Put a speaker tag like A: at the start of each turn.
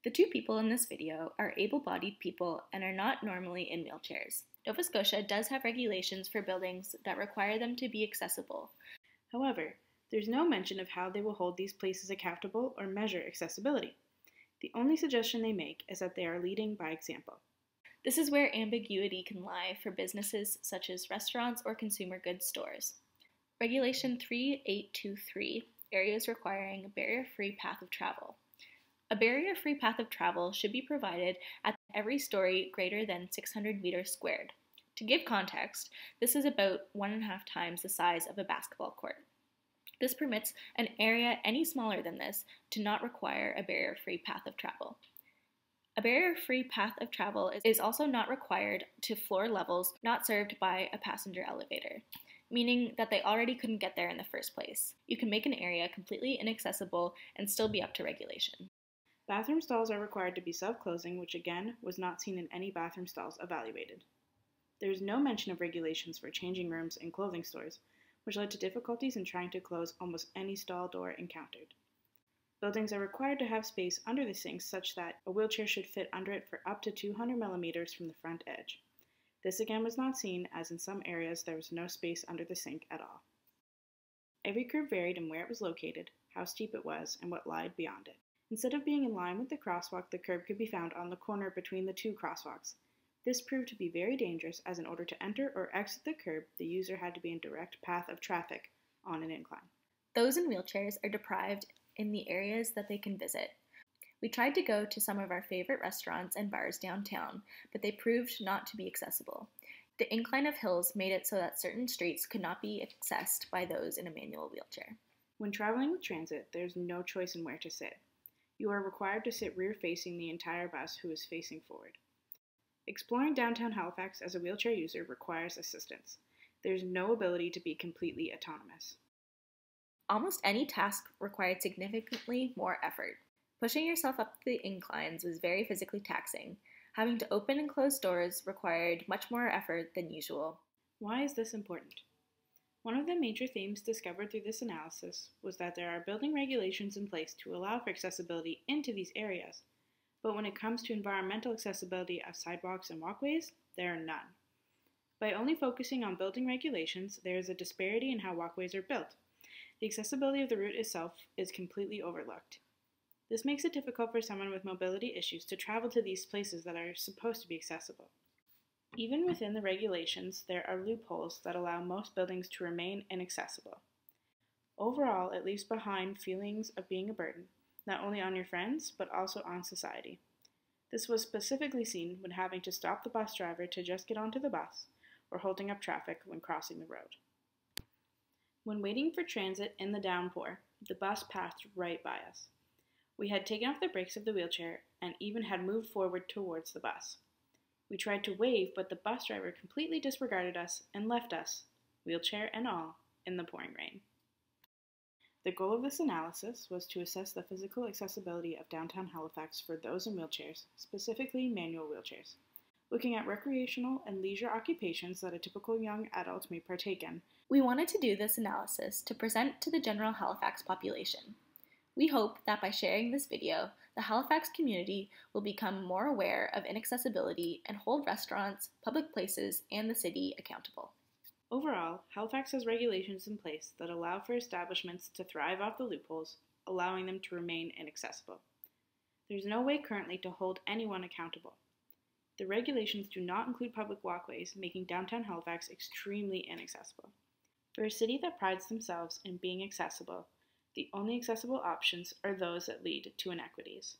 A: The two people in this video are able-bodied people and are not normally in wheelchairs. Nova Scotia does have regulations for buildings that require them to be accessible.
B: However, there's no mention of how they will hold these places accountable or measure accessibility. The only suggestion they make is that they are leading by example.
A: This is where ambiguity can lie for businesses such as restaurants or consumer goods stores. Regulation 3823, areas requiring a barrier-free path of travel. A barrier-free path of travel should be provided at every story greater than 600 meters squared. To give context, this is about 1.5 times the size of a basketball court. This permits an area any smaller than this to not require a barrier-free path of travel. A barrier-free path of travel is also not required to floor levels not served by a passenger elevator, meaning that they already couldn't get there in the first place. You can make an area completely inaccessible and still be up to regulation.
B: Bathroom stalls are required to be self-closing, which again was not seen in any bathroom stalls evaluated. There is no mention of regulations for changing rooms in clothing stores, which led to difficulties in trying to close almost any stall door encountered. Buildings are required to have space under the sinks such that a wheelchair should fit under it for up to 200 millimeters from the front edge. This again was not seen, as in some areas there was no space under the sink at all. Every curb varied in where it was located, how steep it was, and what lied beyond it. Instead of being in line with the crosswalk, the curb could be found on the corner between the two crosswalks. This proved to be very dangerous, as in order to enter or exit the curb, the user had to be in direct path of traffic on an incline.
A: Those in wheelchairs are deprived in the areas that they can visit. We tried to go to some of our favorite restaurants and bars downtown, but they proved not to be accessible. The incline of hills made it so that certain streets could not be accessed by those in a manual wheelchair.
B: When traveling with transit, there's no choice in where to sit. You are required to sit rear-facing the entire bus who is facing forward. Exploring downtown Halifax as a wheelchair user requires assistance. There's no ability to be completely autonomous.
A: Almost any task required significantly more effort. Pushing yourself up the inclines was very physically taxing. Having to open and close doors required much more effort than usual.
B: Why is this important? One of the major themes discovered through this analysis was that there are building regulations in place to allow for accessibility into these areas, but when it comes to environmental accessibility of sidewalks and walkways, there are none. By only focusing on building regulations, there is a disparity in how walkways are built. The accessibility of the route itself is completely overlooked. This makes it difficult for someone with mobility issues to travel to these places that are supposed to be accessible. Even within the regulations, there are loopholes that allow most buildings to remain inaccessible. Overall, it leaves behind feelings of being a burden, not only on your friends, but also on society. This was specifically seen when having to stop the bus driver to just get onto the bus, or holding up traffic when crossing the road. When waiting for transit in the downpour, the bus passed right by us. We had taken off the brakes of the wheelchair and even had moved forward towards the bus. We tried to wave, but the bus driver completely disregarded us and left us, wheelchair and all, in the pouring rain. The goal of this analysis was to assess the physical accessibility of downtown Halifax for those in wheelchairs, specifically manual wheelchairs. Looking at recreational and leisure occupations that a typical young adult may partake in,
A: we wanted to do this analysis to present to the general Halifax population. We hope that by sharing this video, the Halifax community will become more aware of inaccessibility and hold restaurants, public places, and the city accountable.
B: Overall, Halifax has regulations in place that allow for establishments to thrive off the loopholes, allowing them to remain inaccessible. There's no way currently to hold anyone accountable. The regulations do not include public walkways, making downtown Halifax extremely inaccessible. For a city that prides themselves in being accessible, the only accessible options are those that lead to inequities.